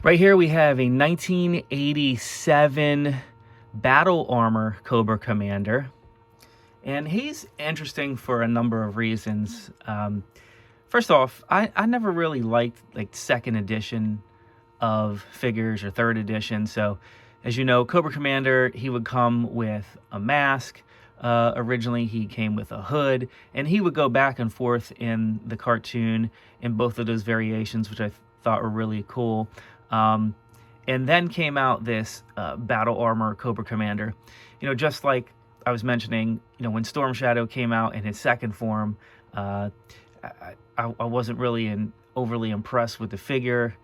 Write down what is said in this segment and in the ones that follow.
Right here we have a 1987 Battle Armor Cobra Commander. And he's interesting for a number of reasons. First off, I never really liked like second edition of figures or third edition. So as you know, Cobra Commander, he would come with a mask. Originally he came with a hood, and he would go back and forth in the cartoon in both of those variations, which I thought were really cool. And then came out this Battle Armor Cobra Commander. You know, just like I was mentioning, you know, when Storm Shadow came out in his second form, I wasn't really overly impressed with the figure,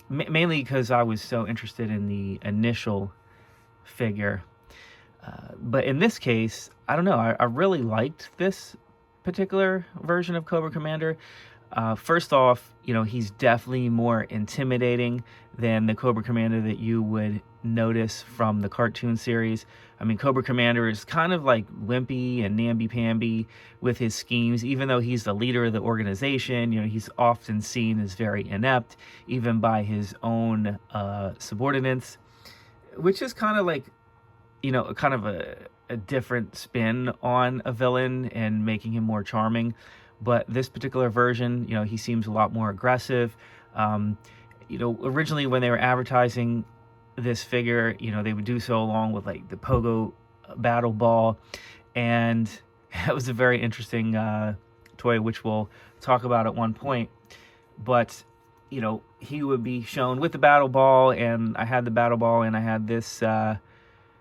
mainly because I was so interested in the initial figure. But in this case, I don't know, I really liked this particular version of Cobra Commander. First off, you know, he's definitely more intimidating than the Cobra Commander that you would notice from the cartoon series. I mean, Cobra Commander is kind of like wimpy and namby-pamby with his schemes. Even though he's the leader of the organization, you know, he's often seen as very inept, even by his own subordinates, which is kind of like, you know, kind of a different spin on a villain and making him more charming. But this particular version, you know, he seems a lot more aggressive. You know, originally when they were advertising this figure, you know, they would do so along with like the Pogo Battle Ball. And that was a very interesting toy, which we'll talk about at one point. But, you know, he would be shown with the Battle Ball, and I had the Battle Ball, and I had this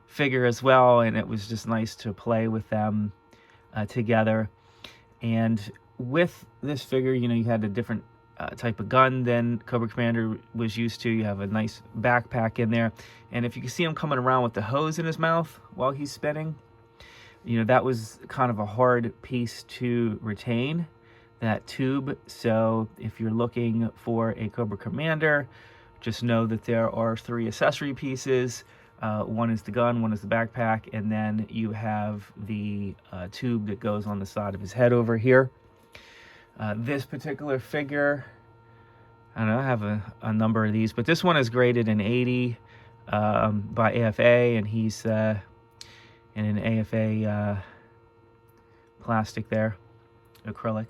figure as well, and it was just nice to play with them together. And with this figure, you know, you had a different type of gun than Cobra Commander was used to. You have a nice backpack in there, and if you can see him coming around with the hose in his mouth while he's spinning, you know, that was kind of a hard piece to retain, that tube. So if you're looking for a Cobra Commander, just know that there are 3 accessory pieces. One is the gun, one is the backpack, and then you have the tube that goes on the side of his head over here. This particular figure, I don't know, I have a number of these, but this one is graded in 80 by AFA, and he's in an AFA plastic there, acrylic.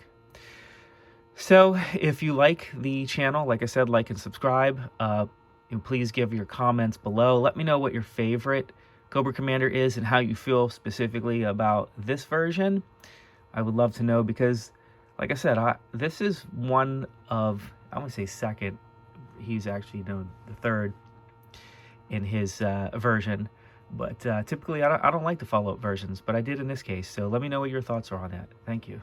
So if you like the channel, like I said, like and subscribe. Please give your comments below. Let me know what your favorite Cobra Commander is and how you feel specifically about this version. I would love to know, because, like I said, this is one of, I want to say second. He's actually, you know, the third in his version. But typically, I don't like the follow-up versions, but I did in this case. So let me know what your thoughts are on that. Thank you.